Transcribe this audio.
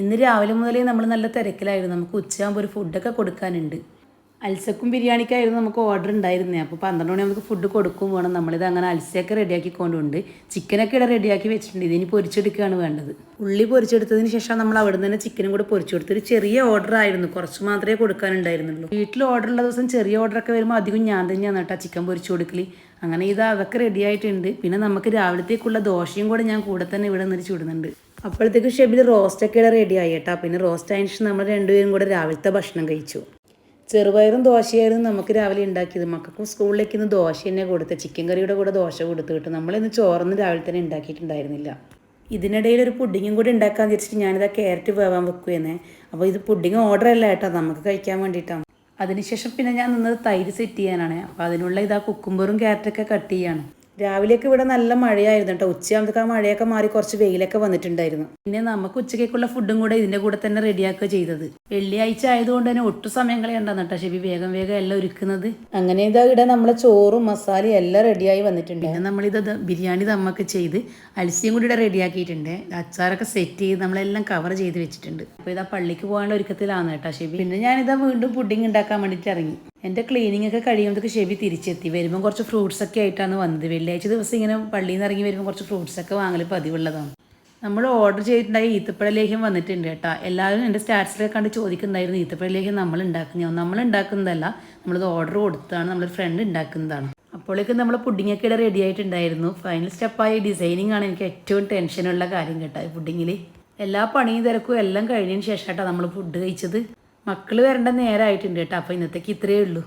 ഇന്ന് രാവിലെ മുതലേ നമ്മൾ നല്ല തിരക്കിലായിരുന്നു. നമുക്ക് ഉച്ചയാകുമ്പോൾ ഒരു ഫുഡൊക്കെ കൊടുക്കാനുണ്ട്. അൽസക്കും ബിരിയാണിക്കായിരുന്നു നമുക്ക് ഓർഡർ ഉണ്ടായിരുന്നത്. അപ്പോൾ 12 മണി നമുക്ക് ഫുഡ് കൊടുക്കും വേണം. നമ്മളിത് അങ്ങനെ അൽസയൊക്കെ റെഡിയാക്കിക്കൊണ്ടുണ്ട്. ചിക്കനൊക്കെ ഇവിടെ റെഡിയാക്കി വെച്ചിട്ടുണ്ട്. ഇതിനി പൊരിച്ചെടുക്കുകയാണ് വേണ്ടത്. ഉള്ളി പൊരിച്ചെടുത്തതിന് ശേഷം നമ്മൾ അവിടെ നിന്ന് തന്നെ ചിക്കനും കൂടെ പൊരിച്ചു കൊടുത്തു. ഒരു ചെറിയ ഓർഡർ ആയിരുന്നു, കുറച്ച് മാത്രമേ കൊടുക്കാനുണ്ടായിരുന്നുള്ളൂ. വീട്ടിൽ ഓർഡർ ഉള്ള ദിവസം ചെറിയ ഓർഡറൊക്കെ വരുമ്പോൾ അധികം ഞാൻ തന്നെയാണ് കേട്ടോ ചിക്കൻ പൊരിച്ചു കൊടുക്കൽ. അങ്ങനെ ഇത് അതൊക്കെ റെഡി ആയിട്ടുണ്ട്. പിന്നെ നമുക്ക് രാവിലത്തേക്കുള്ള ദോശയും കൂടെ ഞാൻ കൂടെ തന്നെ ഇവിടെ നിന്ന് ചുടുന്നുണ്ട്. അപ്പോഴത്തേക്ക് ഷെബിൽ റോസ്റ്റൊക്കെ റെഡി ആയി കേട്ടോ. പിന്നെ റോസ്റ്റ് ആയതിനു ശേഷം നമ്മൾ രണ്ടുപേരും കൂടെ രാവിലത്തെ ഭക്ഷണം കഴിച്ചു. ചെറുപയറും ദോശയായിരുന്നു നമുക്ക് രാവിലെ ഉണ്ടാക്കിയത്. മക്കൾക്കും സ്കൂളിലേക്ക് ഇന്ന് ദോശ തന്നെ കൊടുത്ത്, ചിക്കൻ കറിയുടെ കൂടെ ദോശ കൊടുത്തു കിട്ടും. നമ്മളിന്ന് ചോറൊന്നും രാവിലെ തന്നെ ഉണ്ടാക്കിയിട്ടുണ്ടായിരുന്നില്ല. ഇതിനിടയിൽ ഒരു പുഡിങ്ങും കൂടി ഉണ്ടാക്കാൻ വിചാരിച്ചിട്ട് ഞാനിതാ ക്യാരറ്റ് വേവാൻ വെക്കുമെന്നേ. അപ്പോൾ ഇത് പുഡിങ് ഓർഡർ അല്ല കേട്ടോ, നമുക്ക് കഴിക്കാൻ വേണ്ടിയിട്ടാണ്. അതിനുശേഷം പിന്നെ ഞാൻ നിന്നത് തൈര് സെറ്റ് ചെയ്യാനാണ്. അപ്പോൾ അതിനുള്ള ഇതാ കുക്കുംബറും ക്യാരറ്റൊക്കെ കട്ട് ചെയ്യാണ്. രാവിലെയൊക്കെ ഇവിടെ നല്ല മഴയായിരുന്നു കേട്ടോ. ഉച്ചയാകുമ്പോഴത്തേക്ക് ആ മഴയൊക്കെ മാറി കുറച്ച് വെയിലൊക്കെ വന്നിട്ടുണ്ടായിരുന്നു. പിന്നെ നമുക്ക് ഉച്ചയ്ക്കുള്ള ഫുഡും കൂടെ ഇതിൻ്റെ കൂടെ തന്നെ റെഡിയാക്കുക ചെയ്തത്. വെള്ളിയാഴ്ച ആയതുകൊണ്ട് തന്നെ ഒട്ടും സമയം കളയണ്ടാന്ന് കേട്ടോ ഷെബി വേഗം വേഗം എല്ലാം ഒരുക്കുന്നത്. അങ്ങനെ ഇതാ ഇവിടെ നമ്മളെ ചോറും മസാലയും എല്ലാം റെഡിയായി വന്നിട്ടുണ്ട്. പിന്നെ നമ്മളിത് ബിരിയാണി ദമ്മൊക്കെ ചെയ്ത് അൽസിയും കൂടി ഇവിടെ റെഡിയാക്കിയിട്ടുണ്ട്. അച്ചാറൊക്കെ സെറ്റ് ചെയ്ത് നമ്മളെല്ലാം കവർ ചെയ്ത് വെച്ചിട്ടുണ്ട്. അപ്പോൾ ഇതാ പള്ളിക്ക് പോകാനുള്ള ഒരുക്കത്തിലാണ് കേട്ടോ ഷെബി. പിന്നെ ഞാനിതാ വീണ്ടും പുഡിങ് ഉണ്ടാക്കാൻ വേണ്ടിയിട്ട് ഇറങ്ങി. എൻ്റെ ക്ലീനിങ് ഒക്കെ കഴിയുമ്പോഴത്തേക്ക് ഷെബി തിരിച്ചെത്തി. വരുമ്പോൾ കുറച്ച് ഫ്രൂട്ട്സൊക്കെ ആയിട്ടാണ് വന്നത്. വെള്ളിയാഴ്ച ദിവസം ഇങ്ങനെ പള്ളിയിൽ നിന്ന് ഇറങ്ങി വരുമ്പോൾ കുറച്ച് ഫ്രൂട്ട്സൊക്കെ വാങ്ങൽ പതിവുള്ളതാണ്. നമ്മൾ ഓർഡർ ചെയ്തിട്ടുണ്ടായി ഈത്തപ്പഴ ലേഹ്യം വന്നിട്ടുണ്ട് കേട്ടോ. എല്ലാവരും എൻ്റെ സ്റ്റാറ്റസിലൊക്കെ കണ്ട് ചോദിക്കുന്നുണ്ടായിരുന്നു ഈത്തപ്പഴ ലേഹ്യം നമ്മൾ ഉണ്ടാക്കുന്നതല്ല, നമ്മളത് ഓർഡർ കൊടുത്തതാണ്, നമ്മളൊരു ഫ്രണ്ട് ഉണ്ടാക്കുന്നതാണ്. അപ്പോഴേക്കും നമ്മൾ പുഡിങ്ങൊക്കെ ഇവിടെ റെഡി ആയിട്ടുണ്ടായിരുന്നു. ഫൈനൽ സ്റ്റെപ്പായി ഡിസൈനിങ് ആണ് എനിക്ക് ഏറ്റവും ടെൻഷനുള്ള കാര്യം കേട്ടോ. ഈ പുഡിങ്ങിൽ എല്ലാ പണിയും തിരക്കും എല്ലാം കഴിഞ്ഞതിന് ശേഷം കേട്ടോ നമ്മൾ ഫുഡ് കഴിച്ചത്. മക്കൾ വരേണ്ട നേരമായിട്ടുണ്ട് കേട്ടോ. അപ്പോൾ ഇന്നത്തേക്ക് ഇത്രയേ ഉള്ളൂ.